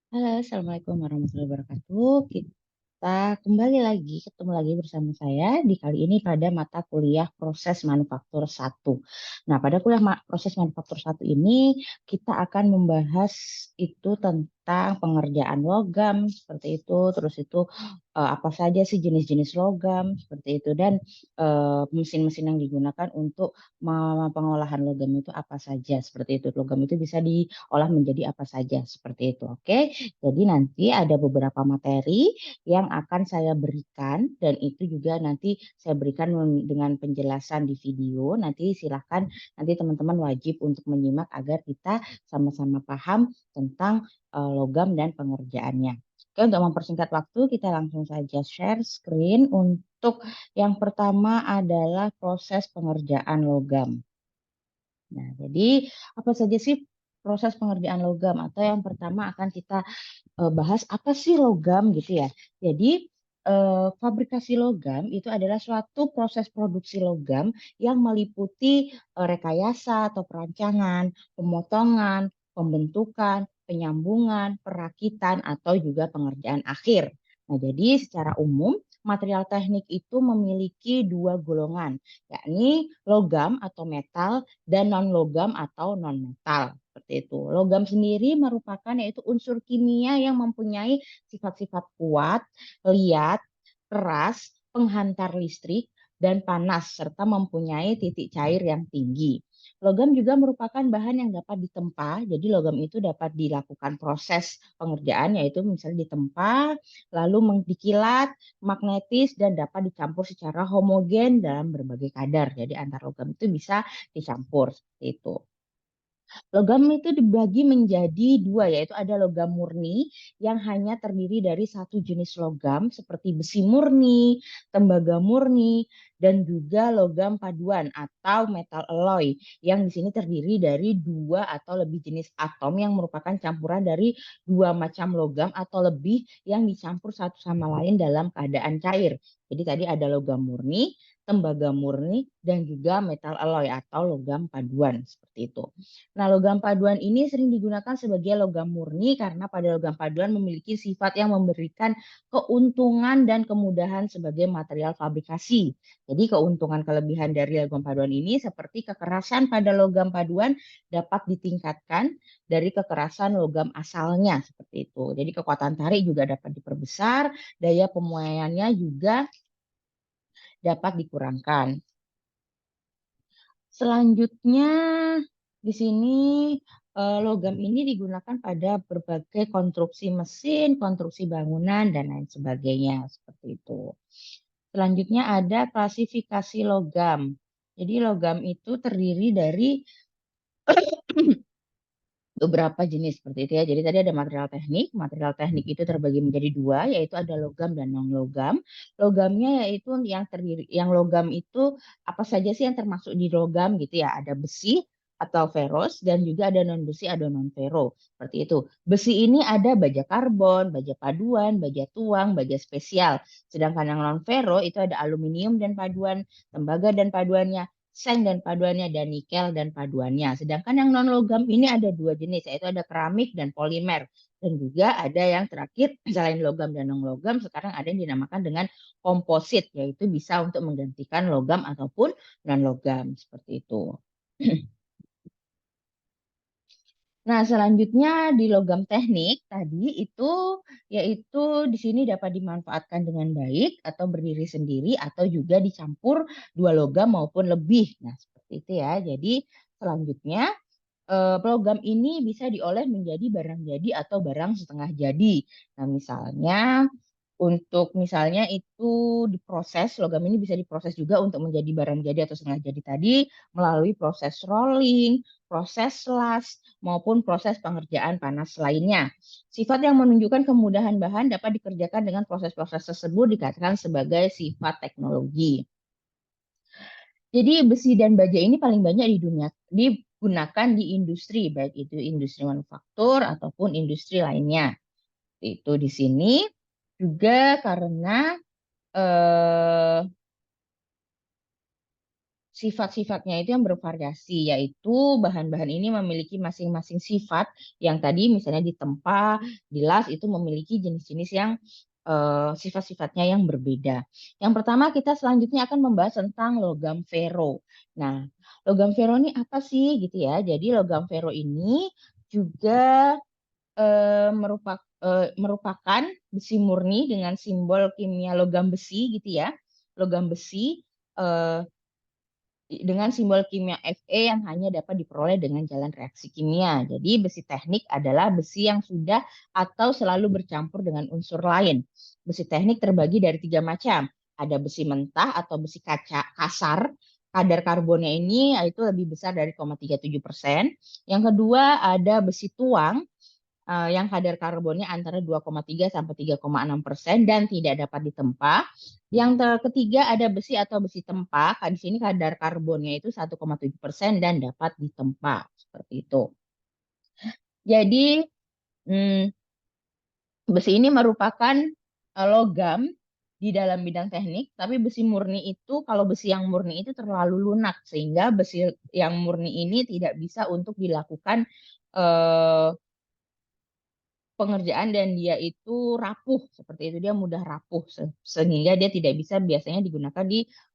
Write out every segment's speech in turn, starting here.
Halo, Assalamualaikum warahmatullahi wabarakatuh. Kita kembali lagi, ketemu lagi bersama saya di kali ini pada mata kuliah proses manufaktur satu. Nah, pada kuliah proses manufaktur satu ini kita akan membahas itu tentang pengerjaan logam seperti itu, terus itu apa saja sih jenis-jenis logam seperti itu dan mesin-mesin yang digunakan untuk pengolahan logam itu apa saja seperti itu. Logam itu bisa diolah menjadi apa saja seperti itu. Oke. Jadi nanti ada beberapa materi yang akan saya berikan dan itu juga nanti saya berikan dengan penjelasan di video. Nanti silahkan nanti teman-teman wajib untuk menyimak agar kita sama-sama paham tentang logam dan pengerjaannya. Oke, untuk mempersingkat waktu kita langsung saja share screen untuk yang pertama adalah proses pengerjaan logam. Nah, jadi apa saja sih proses pengerjaan logam atau yang pertama akan kita bahas apa sih logam gitu ya. Jadi fabrikasi logam itu adalah suatu proses produksi logam yang meliputi rekayasa atau perancangan, pemotongan, pembentukan, penyambungan, perakitan atau juga pengerjaan akhir. Nah, jadi secara umum material teknik itu memiliki dua golongan, yakni logam atau metal dan non logam atau non metal. Seperti itu. Logam sendiri merupakan yaitu unsur kimia yang mempunyai sifat-sifat kuat, liat, keras, penghantar listrik, dan panas, serta mempunyai titik cair yang tinggi. Logam juga merupakan bahan yang dapat ditempa, jadi logam itu dapat dilakukan proses pengerjaan, yaitu misalnya ditempa, lalu dikilat, magnetis, dan dapat dicampur secara homogen dalam berbagai kadar. Jadi antar logam itu bisa dicampur seperti itu. Logam itu dibagi menjadi dua, yaitu ada logam murni yang hanya terdiri dari satu jenis logam seperti besi murni, tembaga murni, dan juga logam paduan atau metal alloy yang di sini terdiri dari dua atau lebih jenis atom yang merupakan campuran dari dua macam logam atau lebih yang dicampur satu sama lain dalam keadaan cair. Jadi tadi ada logam murni, tembaga murni, dan juga metal alloy atau logam paduan seperti itu. Nah, logam paduan ini sering digunakan sebagai logam murni karena pada logam paduan memiliki sifat yang memberikan keuntungan dan kemudahan sebagai material fabrikasi. Jadi keuntungan kelebihan dari logam paduan ini seperti kekerasan pada logam paduan dapat ditingkatkan dari kekerasan logam asalnya seperti itu. Jadi kekuatan tarik juga dapat diperbesar, daya pemuaiannya juga dapat dikurangkan. Selanjutnya di sini logam ini digunakan pada berbagai konstruksi mesin, konstruksi bangunan, dan lain sebagainya. Seperti itu. Selanjutnya ada klasifikasi logam. Jadi logam itu terdiri dari beberapa jenis seperti itu ya. Jadi tadi ada material teknik. Material teknik itu terbagi menjadi dua, yaitu ada logam dan non logam. Logamnya yaitu yang terdiri, yang logam itu apa saja sih yang termasuk di logam gitu ya. Ada besi atau ferros dan juga ada non besi, ada non ferro. Seperti itu. Besi ini ada baja karbon, baja paduan, baja tuang, baja spesial. Sedangkan yang non ferro itu ada aluminium dan paduan, tembaga dan paduannya, seng dan paduannya, dan nikel dan paduannya. Sedangkan yang non logam ini ada dua jenis, yaitu ada keramik dan polimer. Dan juga ada yang terakhir, selain logam dan non logam, sekarang ada yang dinamakan dengan komposit, yaitu bisa untuk menggantikan logam ataupun non logam, seperti itu. Nah, selanjutnya di logam teknik tadi itu yaitu di sini dapat dimanfaatkan dengan baik atau berdiri sendiri atau juga dicampur dua logam maupun lebih. Nah, seperti itu ya. Jadi selanjutnya logam ini bisa diolah menjadi barang jadi atau barang setengah jadi. Nah, misalnya untuk misalnya itu diproses, logam ini bisa diproses juga untuk menjadi barang jadi atau setengah jadi tadi melalui proses rolling, proses las, maupun proses pengerjaan panas lainnya. Sifat yang menunjukkan kemudahan bahan dapat dikerjakan dengan proses-proses tersebut dikatakan sebagai sifat teknologi. Jadi besi dan baja ini paling banyak di dunia digunakan di industri, baik itu industri manufaktur ataupun industri lainnya. Itu di sini juga karena eh, sifat-sifatnya itu yang bervariasi, yaitu bahan-bahan ini memiliki masing-masing sifat yang tadi misalnya ditempa, dilas itu memiliki jenis-jenis yang sifat-sifatnya yang berbeda. Yang pertama kita selanjutnya akan membahas tentang logam fero. Nah, logam fero ini apa sih gitu ya? Jadi logam fero ini juga merupakan besi murni dengan simbol kimia logam besi gitu ya. Logam besi eh, dengan simbol kimia Fe yang hanya dapat diperoleh dengan jalan reaksi kimia. Jadi besi teknik adalah besi yang sudah atau selalu bercampur dengan unsur lain. Besi teknik terbagi dari 3 macam. Ada besi mentah atau besi kaca kasar. Kadar karbonnya ini itu lebih besar dari 0,37%. Yang kedua ada besi tuang yang kadar karbonnya antara 2,3 sampai 3,6% dan tidak dapat ditempa. Yang ketiga ada besi atau besi tempa. Di sini kadar karbonnya itu 1,7% dan dapat ditempa. Seperti itu. Jadi besi ini merupakan logam di dalam bidang teknik, tapi besi murni itu, kalau besi yang murni itu terlalu lunak, sehingga besi yang murni ini tidak bisa untuk dilakukan eh, pengerjaan dan dia itu rapuh seperti itu, dia mudah rapuh sehingga dia tidak bisa biasanya digunakan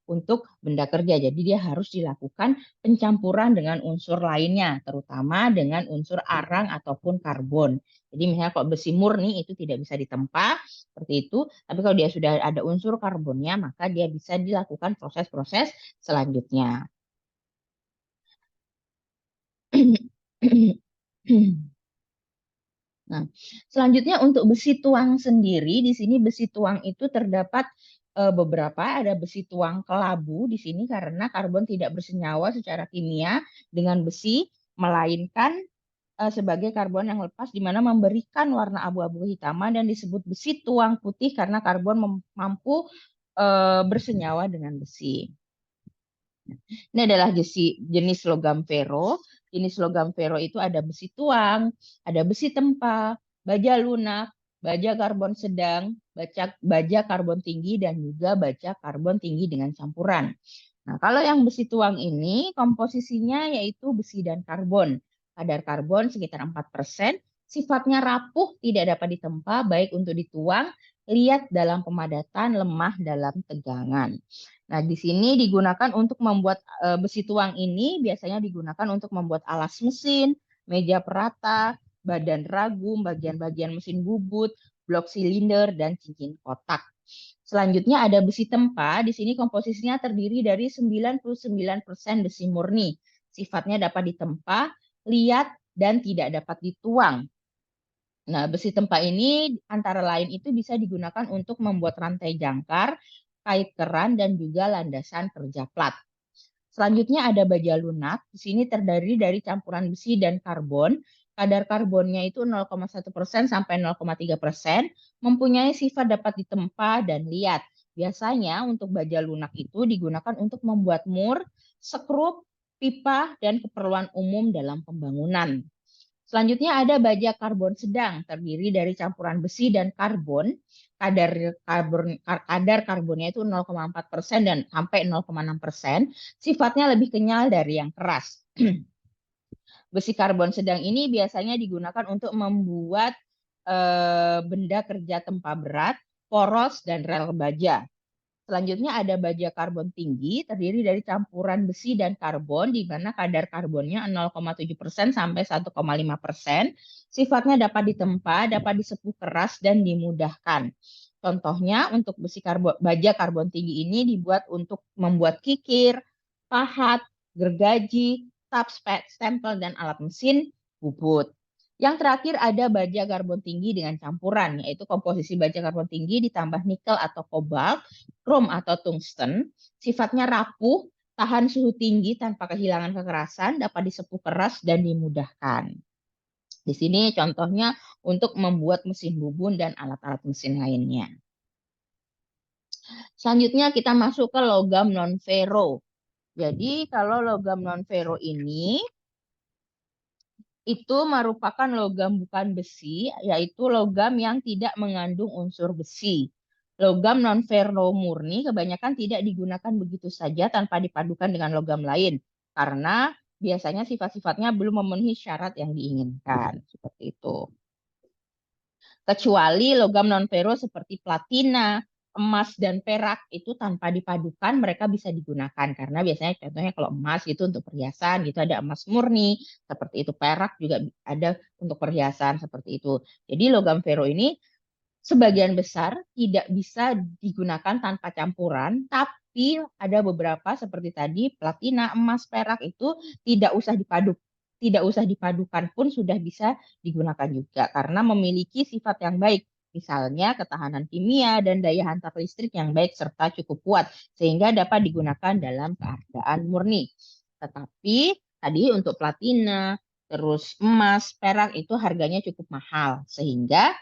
untuk benda kerja. Jadi dia harus dilakukan pencampuran dengan unsur lainnya, terutama dengan unsur arang ataupun karbon. Jadi misalnya kalau besi murni itu tidak bisa ditempa seperti itu, tapi kalau dia sudah ada unsur karbonnya maka dia bisa dilakukan proses-proses selanjutnya. Nah, selanjutnya untuk besi tuang sendiri, di sini besi tuang itu terdapat beberapa, ada besi tuang kelabu di sini karena karbon tidak bersenyawa secara kimia dengan besi, melainkan sebagai karbon yang lepas di mana memberikan warna abu-abu kehitaman dan disebut besi tuang putih karena karbon mampu bersenyawa dengan besi. Ini adalah jenis logam fero. Jenis logam fero itu ada besi tuang, ada besi tempa, baja lunak, baja karbon sedang, baja karbon tinggi, dan juga baja karbon tinggi dengan campuran. Nah, kalau yang besi tuang ini komposisinya yaitu besi dan karbon. Kadar karbon sekitar 4%, sifatnya rapuh, tidak dapat ditempa, baik untuk dituang, liat dalam pemadatan, lemah dalam tegangan. Nah, di sini digunakan untuk membuat besi tuang ini biasanya digunakan untuk membuat alas mesin, meja perata, badan ragum, bagian-bagian mesin bubut, blok silinder, dan cincin kotak. Selanjutnya ada besi tempa. Di sini komposisinya terdiri dari 99% besi murni. Sifatnya dapat ditempa, liat, dan tidak dapat dituang. Nah, besi tempa ini antara lain itu bisa digunakan untuk membuat rantai jangkar, kait keran, dan juga landasan kerja plat. Selanjutnya ada baja lunak. Di sini terdiri dari campuran besi dan karbon. Kadar karbonnya itu 0,1% sampai 0,3%, mempunyai sifat dapat ditempa dan liat. Biasanya untuk baja lunak itu digunakan untuk membuat mur, sekrup, pipa, dan keperluan umum dalam pembangunan. Selanjutnya ada baja karbon sedang, terdiri dari campuran besi dan karbon. Kadar karbonnya itu 0,4% dan sampai 0,6%. Sifatnya lebih kenyal dari yang keras. Besi karbon sedang ini biasanya digunakan untuk membuat benda kerja tempa berat, poros, dan rel baja. Selanjutnya ada baja karbon tinggi, terdiri dari campuran besi dan karbon, di mana kadar karbonnya 0,7% sampai 1,5%. Sifatnya dapat ditempa, dapat disepuh keras, dan dimudahkan. Contohnya untuk baja karbon tinggi ini dibuat untuk membuat kikir, pahat, gergaji, tap, stempel, dan alat mesin bubut. Yang terakhir ada baja karbon tinggi dengan campuran, yaitu komposisi baja karbon tinggi ditambah nikel atau kobalt, krom atau tungsten, sifatnya rapuh, tahan suhu tinggi tanpa kehilangan kekerasan, dapat disepuh keras dan dimudahkan. Di sini contohnya untuk membuat mesin bubun dan alat-alat mesin lainnya. Selanjutnya kita masuk ke logam non-ferro. Jadi kalau logam non-ferro ini itu merupakan logam bukan besi, yaitu logam yang tidak mengandung unsur besi. Logam non-ferro murni kebanyakan tidak digunakan begitu saja tanpa dipadukan dengan logam lain karena biasanya sifat-sifatnya belum memenuhi syarat yang diinginkan. Seperti itu. Kecuali logam non-ferro seperti platina, emas, dan perak itu tanpa dipadukan mereka bisa digunakan. Karena biasanya contohnya kalau emas gitu untuk perhiasan, gitu ada emas murni, seperti itu. Perak juga ada untuk perhiasan, seperti itu. Jadi logam ferro ini sebagian besar tidak bisa digunakan tanpa campuran, tapi ada beberapa seperti tadi platina, emas, perak itu tidak usah dipadukan pun sudah bisa digunakan juga karena memiliki sifat yang baik. Misalnya ketahanan kimia dan daya hantar listrik yang baik serta cukup kuat sehingga dapat digunakan dalam keadaan murni. Tetapi tadi untuk platina, terus emas, perak itu harganya cukup mahal sehingga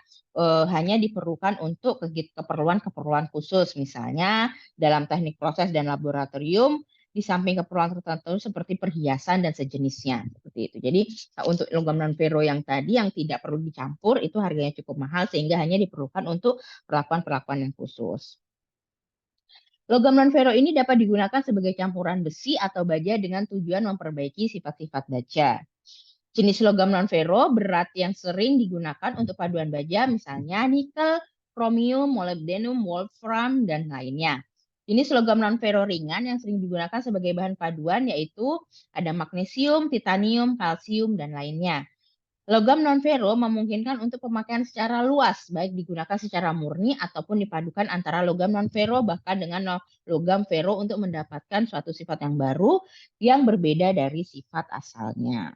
hanya diperlukan untuk keperluan-keperluan khusus, misalnya dalam teknik proses dan laboratorium, di samping keperluan tertentu seperti perhiasan dan sejenisnya, seperti itu. Jadi untuk logam non ferro yang tadi yang tidak perlu dicampur itu harganya cukup mahal sehingga hanya diperlukan untuk perlakuan-perlakuan yang khusus. Logam non ferro ini dapat digunakan sebagai campuran besi atau baja dengan tujuan memperbaiki sifat-sifat baja. Jenis logam non-ferro berat yang sering digunakan untuk paduan baja misalnya nikel, kromium, molybdenum, wolfram, dan lainnya. Jenis logam non-ferro ringan yang sering digunakan sebagai bahan paduan yaitu ada magnesium, titanium, kalsium, dan lainnya. Logam non-ferro memungkinkan untuk pemakaian secara luas, baik digunakan secara murni ataupun dipadukan antara logam non-ferro bahkan dengan logam ferro untuk mendapatkan suatu sifat yang baru yang berbeda dari sifat asalnya.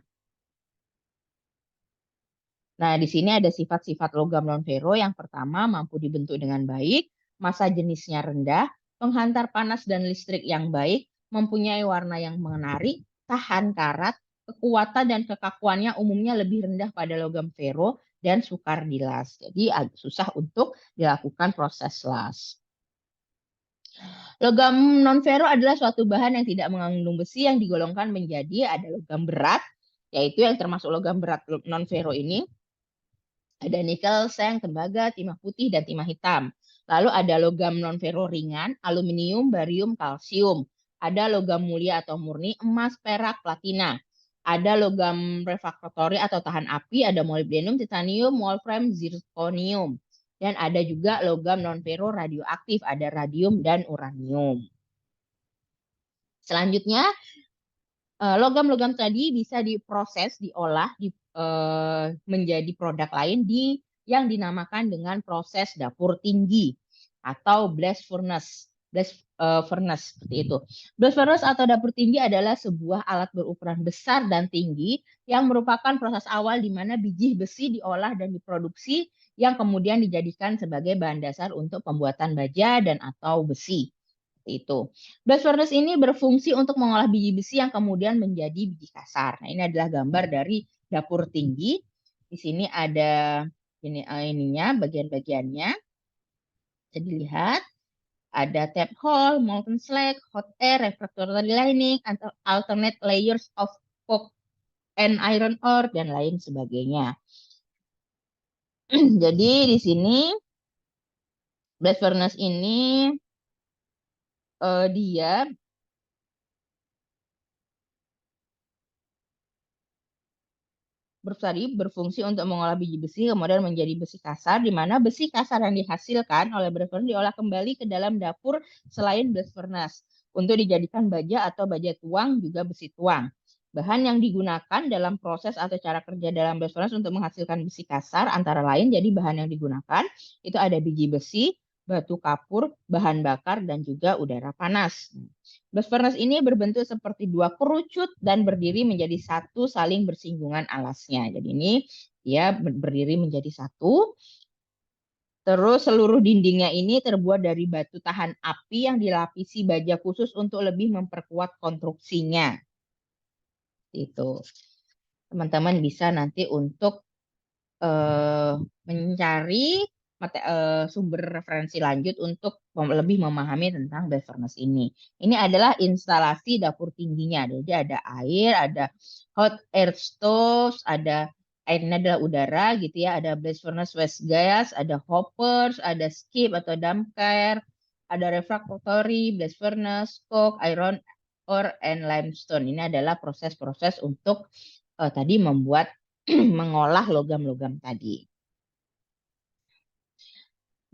Nah, di sini ada sifat-sifat logam non-ferro. Yang pertama, mampu dibentuk dengan baik, massa jenisnya rendah, penghantar panas dan listrik yang baik, mempunyai warna yang menarik, tahan karat, kekuatan dan kekakuannya umumnya lebih rendah pada logam ferro dan sukar dilas. Jadi agak susah untuk dilakukan proses las. Logam non-ferro adalah suatu bahan yang tidak mengandung besi yang digolongkan menjadi ada logam berat, yaitu yang termasuk logam berat non-ferro ini. Ada nikel, seng, tembaga, timah putih, dan timah hitam. Lalu ada logam non-ferro ringan, aluminium, barium, kalsium. Ada logam mulia atau murni, emas, perak, platina. Ada logam refraktori atau tahan api, ada molybdenum, titanium, wolfram, zirconium. Dan ada juga logam non-ferro radioaktif, ada radium dan uranium. Selanjutnya, logam-logam tadi bisa diproses, diolah menjadi produk lain yang dinamakan dengan proses dapur tinggi atau blast furnace. Blast furnace seperti itu. Blast furnace atau dapur tinggi adalah sebuah alat berukuran besar dan tinggi yang merupakan proses awal di mana biji besi diolah dan diproduksi yang kemudian dijadikan sebagai bahan dasar untuk pembuatan baja dan atau besi. Itu. Blast furnace ini berfungsi untuk mengolah biji besi yang kemudian menjadi biji kasar. Nah, ini adalah gambar dari dapur tinggi. Di sini ada ininya, bagian-bagiannya. Jadi lihat, ada tap hole, molten slag, hot air, refractory lining, alternate layers of coke and iron ore, dan lain sebagainya. Jadi di sini blast furnace ini dia berfungsi untuk mengolah biji besi kemudian menjadi besi kasar, di mana besi kasar yang dihasilkan oleh blast furnace diolah kembali ke dalam dapur selain blast furnace untuk dijadikan baja atau baja tuang juga besi tuang. Bahan yang digunakan dalam proses atau cara kerja dalam blast furnace untuk menghasilkan besi kasar antara lain, jadi bahan yang digunakan itu ada biji besi, batu kapur, bahan bakar, dan juga udara panas. Blast furnace ini berbentuk seperti dua kerucut dan berdiri menjadi satu saling bersinggungan alasnya. Jadi ini dia berdiri menjadi satu. Terus seluruh dindingnya ini terbuat dari batu tahan api yang dilapisi baja khusus untuk lebih memperkuat konstruksinya. Itu. Teman-teman bisa nanti untuk mencari sumber referensi lanjut untuk lebih memahami tentang blast furnace ini. Ini adalah instalasi dapur tingginya. Jadi ada air, ada hot air stove, ada airnya adalah udara gitu ya, ada blast furnace waste gas, ada hoppers, ada skip atau damper, ada refractory, blast furnace, coke, iron ore, and limestone. Ini adalah proses-proses untuk tadi membuat mengolah logam-logam tadi.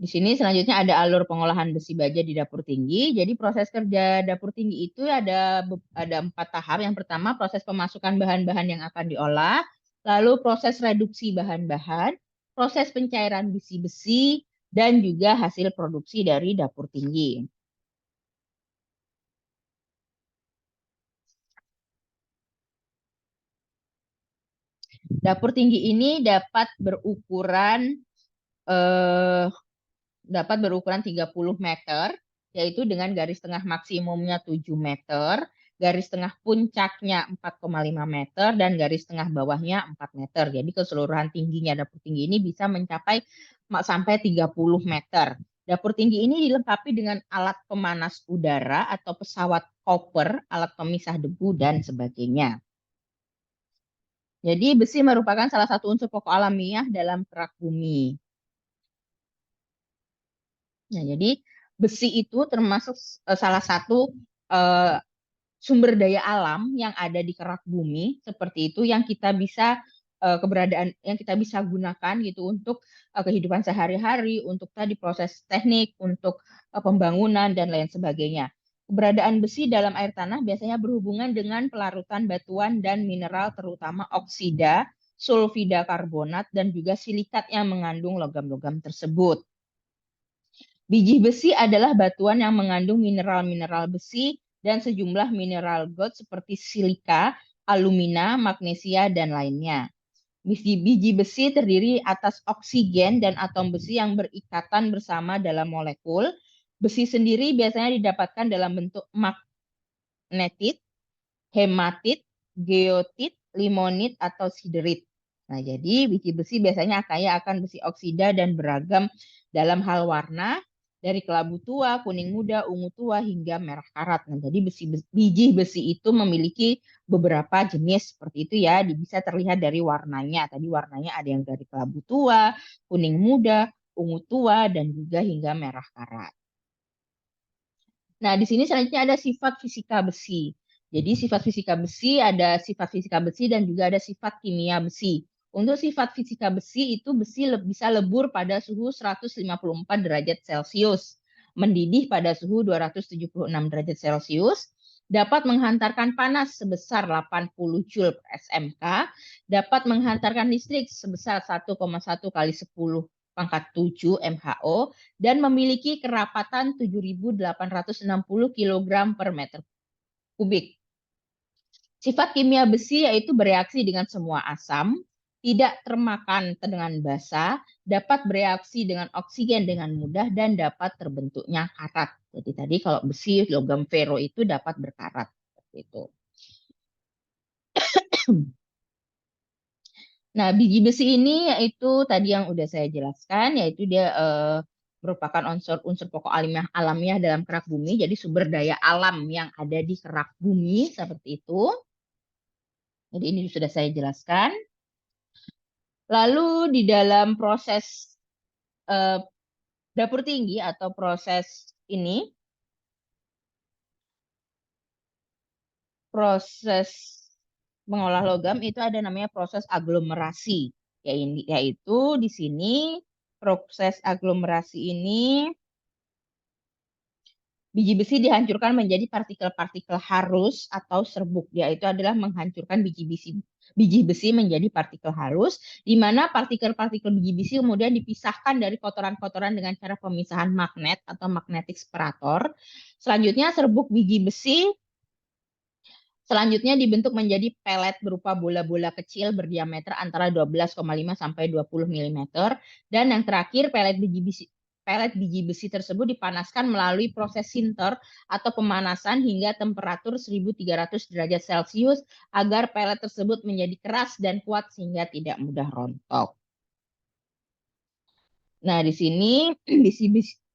Di sini selanjutnya ada alur pengolahan besi baja di dapur tinggi. Jadi proses kerja dapur tinggi itu ada 4 tahap. Yang pertama proses pemasukan bahan-bahan yang akan diolah, lalu proses reduksi bahan-bahan, proses pencairan besi-besi, dan juga hasil produksi dari dapur tinggi. Dapur tinggi ini dapat berukuran 30 meter, yaitu dengan garis tengah maksimumnya 7 meter, garis tengah puncaknya 4,5 meter, dan garis tengah bawahnya 4 meter. Jadi keseluruhan tingginya dapur tinggi ini bisa mencapai sampai 30 meter. Dapur tinggi ini dilengkapi dengan alat pemanas udara atau pesawat hopper, alat pemisah debu, dan sebagainya. Jadi besi merupakan salah satu unsur pokok alamiah dalam kerak bumi. Nah, jadi besi itu termasuk salah satu sumber daya alam yang ada di kerak bumi seperti itu yang kita bisa yang kita bisa gunakan gitu untuk kehidupan sehari-hari, untuk tadi proses teknik, untuk pembangunan dan lain sebagainya. Keberadaan besi dalam air tanah biasanya berhubungan dengan pelarutan batuan dan mineral terutama oksida, sulfida karbonat, dan juga silikat yang mengandung logam-logam tersebut. Biji besi adalah batuan yang mengandung mineral-mineral besi dan sejumlah mineral gold seperti silika, alumina, magnesia, dan lainnya. Biji besi terdiri atas oksigen dan atom besi yang berikatan bersama dalam molekul. Besi sendiri biasanya didapatkan dalam bentuk magnetit, hematit, geotit, limonit, atau siderit. Nah, jadi biji besi biasanya kaya akan besi oksida dan beragam dalam hal warna, dari kelabu tua, kuning muda, ungu tua, hingga merah karat. Nah, jadi biji besi itu memiliki beberapa jenis seperti itu ya. Bisa terlihat dari warnanya. Tadi warnanya ada yang dari kelabu tua, kuning muda, ungu tua, dan juga hingga merah karat. Nah, di sini selanjutnya ada sifat fisika besi. Jadi sifat fisika besi ada sifat fisika besi dan juga ada sifat kimia besi. Untuk sifat fisika besi itu besi bisa lebur pada suhu 154 derajat Celcius, mendidih pada suhu 276 derajat Celcius, dapat menghantarkan panas sebesar 80 Joule per SMK, dapat menghantarkan listrik sebesar 1,1 kali 10 pangkat 7 MHO, dan memiliki kerapatan 7.860 kg per meter kubik. Sifat kimia besi yaitu bereaksi dengan semua asam, tidak termakan dengan basa, dapat bereaksi dengan oksigen dengan mudah, dan dapat terbentuknya karat. Jadi tadi kalau besi, logam fero itu dapat berkarat. Seperti itu. Nah, biji besi ini yaitu tadi yang udah saya jelaskan, yaitu dia merupakan unsur pokok alamiah dalam kerak bumi, jadi sumber daya alam yang ada di kerak bumi seperti itu. Jadi ini sudah saya jelaskan. Lalu di dalam proses dapur tinggi atau proses ini, proses mengolah logam itu ada namanya proses aglomerasi. Yaitu di sini proses aglomerasi ini biji besi dihancurkan menjadi partikel-partikel halus atau serbuk. Yaitu adalah menghancurkan biji besi menjadi partikel halus, di mana partikel-partikel biji besi kemudian dipisahkan dari kotoran-kotoran dengan cara pemisahan magnet atau magnetic separator. Selanjutnya serbuk biji besi selanjutnya dibentuk menjadi pelet berupa bola-bola kecil berdiameter antara 12,5 sampai 20 mm. Dan yang terakhir, pelet biji besi tersebut dipanaskan melalui proses sinter atau pemanasan hingga temperatur 1.300 derajat Celcius agar pelet tersebut menjadi keras dan kuat sehingga tidak mudah rontok. Nah, di sini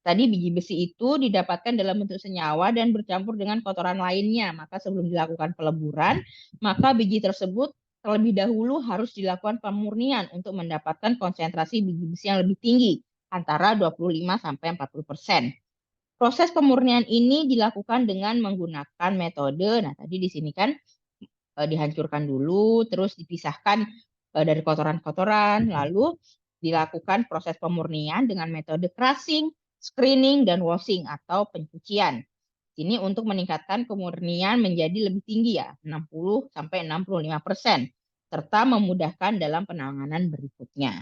biji besi itu didapatkan dalam bentuk senyawa dan bercampur dengan kotoran lainnya. Maka sebelum dilakukan peleburan, maka biji tersebut terlebih dahulu harus dilakukan pemurnian untuk mendapatkan konsentrasi biji besi yang lebih tinggi, antara 25-40%. Proses pemurnian ini dilakukan dengan menggunakan metode, nah tadi di sini kan dihancurkan dulu, terus dipisahkan dari kotoran-kotoran, lalu dilakukan proses pemurnian dengan metode crushing, screening, dan washing atau pencucian. Ini untuk meningkatkan kemurnian menjadi lebih tinggi ya, 60-65%, serta memudahkan dalam penanganan berikutnya.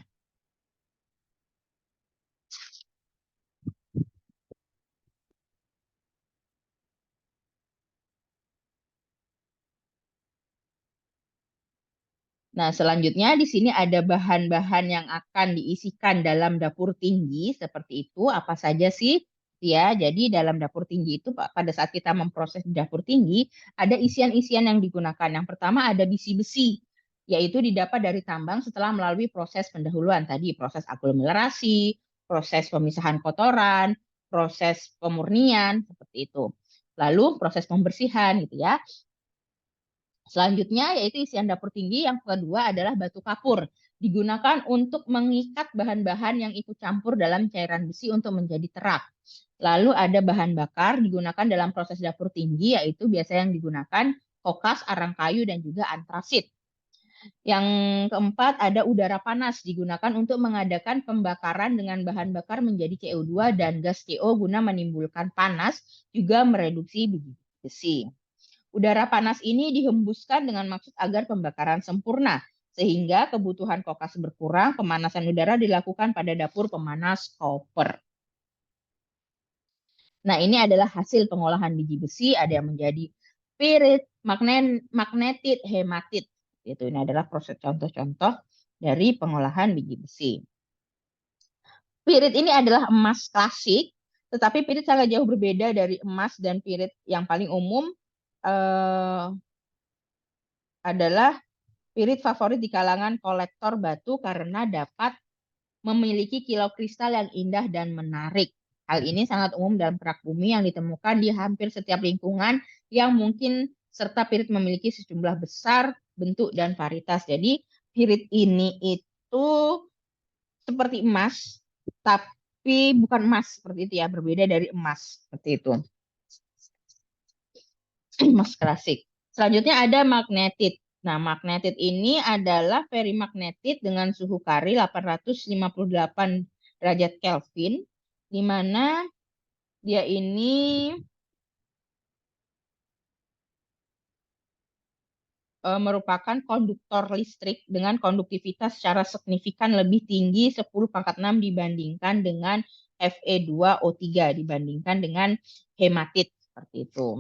Nah, selanjutnya di sini ada bahan-bahan yang akan diisikan dalam dapur tinggi seperti itu. Apa saja sih? Ya, jadi dalam dapur tinggi itu pada saat kita memproses di dapur tinggi ada isian-isian yang digunakan. Yang pertama ada bisi-besi, yaitu didapat dari tambang setelah melalui proses pendahuluan tadi, proses aglomerasi, proses pemisahan kotoran, proses pemurnian seperti itu. Lalu proses pembersihan gitu ya. Selanjutnya yaitu isian dapur tinggi. Yang kedua adalah batu kapur. Digunakan untuk mengikat bahan-bahan yang ikut campur dalam cairan besi untuk menjadi terak. Lalu ada bahan bakar digunakan dalam proses dapur tinggi, yaitu biasa yang digunakan kokas, arang kayu, dan juga antrasit. Yang keempat ada udara panas digunakan untuk mengadakan pembakaran dengan bahan bakar menjadi CO2 dan gas CO guna menimbulkan panas, juga mereduksi biji besi. Udara panas ini dihembuskan dengan maksud agar pembakaran sempurna, sehingga kebutuhan kokas berkurang. Pemanasan udara dilakukan pada dapur pemanas koper. Nah, ini adalah hasil pengolahan biji besi, ada yang menjadi pirit, magnetit, hematit. Ini adalah proses contoh-contoh dari pengolahan biji besi. Pirit ini adalah emas klasik, tetapi pirit sangat jauh berbeda dari emas dan pirit yang paling umum adalah pirit favorit di kalangan kolektor batu karena dapat memiliki kilau kristal yang indah dan menarik. Hal ini sangat umum dalam perak bumi yang ditemukan di hampir setiap lingkungan yang mungkin serta pirit memiliki sejumlah besar bentuk dan varietas. Jadi pirit ini itu seperti emas, tapi bukan emas seperti itu ya, berbeda dari emas seperti itu. Emas klasik. Selanjutnya ada magnetit. Nah, magnetit ini adalah perimagnetit dengan suhu Curie 858 derajat Kelvin, di mana dia ini merupakan konduktor listrik dengan konduktivitas secara signifikan lebih tinggi 10⁻6 dibandingkan dengan Fe2O3 dibandingkan dengan hematit seperti itu.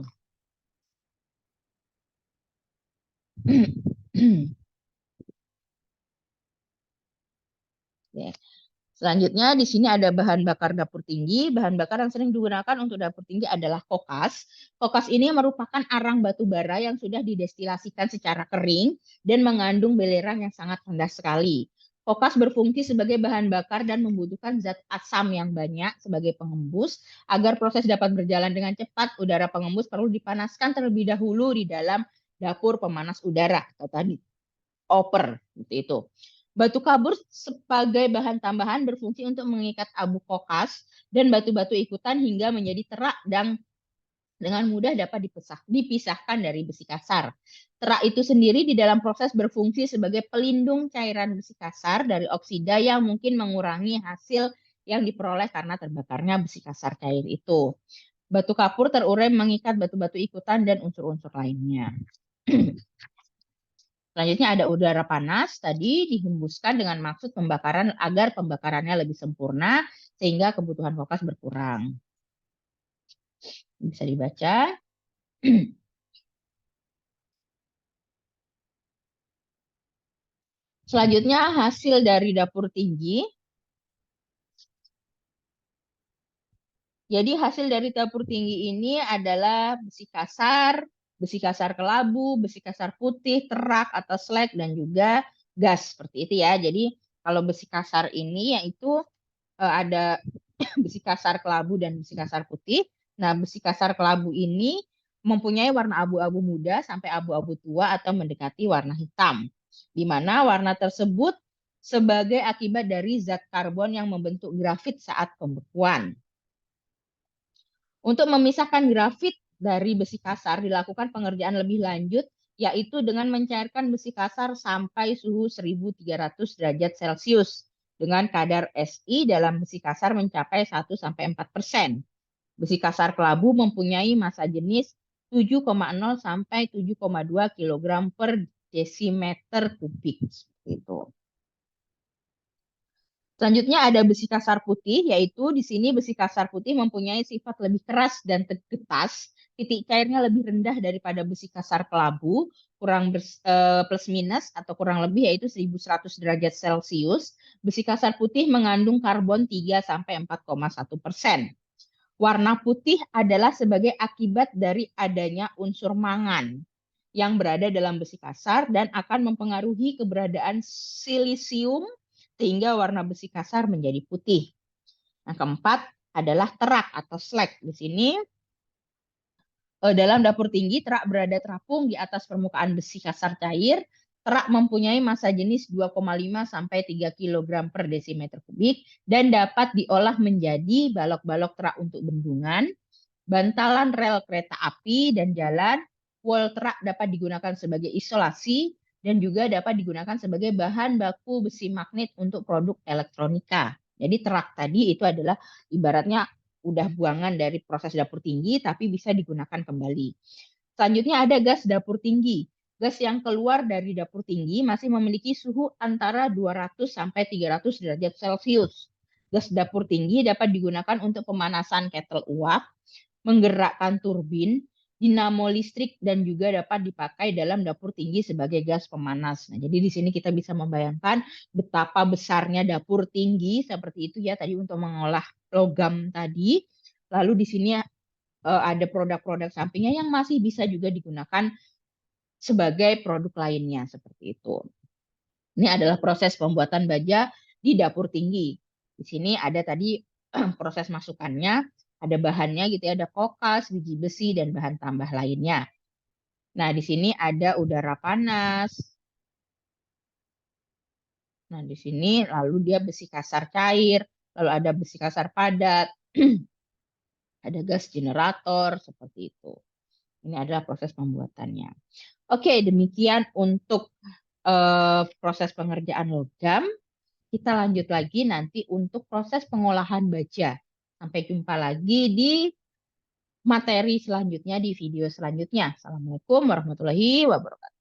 Selanjutnya di sini ada bahan bakar dapur tinggi. Bahan bakar yang sering digunakan untuk dapur tinggi adalah kokas. Kokas ini merupakan arang batu bara yang sudah didestilasikan secara kering dan mengandung belerang yang sangat rendah sekali. Kokas berfungsi sebagai bahan bakar dan membutuhkan zat asam yang banyak sebagai pengembus. Agar proses dapat berjalan dengan cepat, udara pengembus perlu dipanaskan terlebih dahulu di dalam dapur pemanas udara atau tadi oper seperti itu. Batu kabur sebagai bahan tambahan berfungsi untuk mengikat abu kokas dan batu-batu ikutan hingga menjadi terak dan dengan mudah dapat dipisahkan dari besi kasar. Terak itu sendiri di dalam proses berfungsi sebagai pelindung cairan besi kasar dari oksida yang mungkin mengurangi hasil yang diperoleh karena terbakarnya besi kasar cair itu. Batu kapur terurai mengikat batu-batu ikutan dan unsur-unsur lainnya. Selanjutnya ada udara panas, tadi dihembuskan dengan maksud pembakaran agar pembakarannya lebih sempurna sehingga kebutuhan kokas berkurang. Bisa dibaca. Selanjutnya hasil dari dapur tinggi. Jadi hasil dari dapur tinggi ini adalah besi kasar kelabu, besi kasar putih, terak atau slag, dan juga gas seperti itu ya. Jadi kalau besi kasar ini yaitu ada besi kasar kelabu dan besi kasar putih. Nah, besi kasar kelabu ini mempunyai warna abu-abu muda sampai abu-abu tua atau mendekati warna hitam. di mana warna tersebut sebagai akibat dari zat karbon yang membentuk grafit saat pembekuan. Untuk memisahkan grafit dari besi kasar dilakukan pengerjaan lebih lanjut, yaitu dengan mencairkan besi kasar sampai suhu 1300 derajat Celcius dengan kadar Si dalam besi kasar mencapai 1-4%. Besi kasar kelabu mempunyai massa jenis 7,0 sampai 7,2 kg per desimeter kubik. Itu. Selanjutnya ada besi kasar putih, yaitu di sini besi kasar putih mempunyai sifat lebih keras dan getas, titik cairnya lebih rendah daripada besi kasar kelabu, plus minus atau kurang lebih yaitu 1100 derajat Celcius. Besi kasar putih mengandung karbon 3-4,1%. Warna putih adalah sebagai akibat dari adanya unsur mangan yang berada dalam besi kasar dan akan mempengaruhi keberadaan silisium sehingga warna besi kasar menjadi putih. Nah, keempat adalah terak atau slag. Di sini dalam dapur tinggi terak berada terapung di atas permukaan besi kasar cair. Terak mempunyai massa jenis 2,5 sampai 3 kg per desimeter kubik dan dapat diolah menjadi balok-balok terak untuk bendungan, bantalan rel kereta api dan jalan. Wall terak dapat digunakan sebagai isolasi dan juga dapat digunakan sebagai bahan baku besi magnet untuk produk elektronika. Jadi terak tadi itu adalah ibaratnya udah buangan dari proses dapur tinggi tapi bisa digunakan kembali. Selanjutnya ada gas dapur tinggi. Gas yang keluar dari dapur tinggi masih memiliki suhu antara 200 sampai 300 derajat Celcius. Gas dapur tinggi dapat digunakan untuk pemanasan ketel uap, menggerakkan turbin, dinamo listrik, dan juga dapat dipakai dalam dapur tinggi sebagai gas pemanas. Nah, jadi di sini kita bisa membayangkan betapa besarnya dapur tinggi seperti itu ya tadi untuk mengolah logam tadi. Lalu di sini ada produk-produk sampingnya yang masih bisa juga digunakan sebagai produk lainnya seperti itu. Ini adalah proses pembuatan baja di dapur tinggi. Di sini ada tadi proses masukannya, ada bahannya gitu ya, ada kokas, biji besi, dan bahan tambah lainnya. Nah, di sini ada udara panas. Nah, di sini lalu dia besi kasar cair, lalu ada besi kasar padat, ada gas generator, seperti itu. Ini adalah proses pembuatannya. Oke, demikian untuk proses pengerjaan logam. Kita lanjut lagi nanti untuk proses pengolahan baja. Sampai jumpa lagi di materi selanjutnya, di video selanjutnya. Assalamualaikum warahmatullahi wabarakatuh.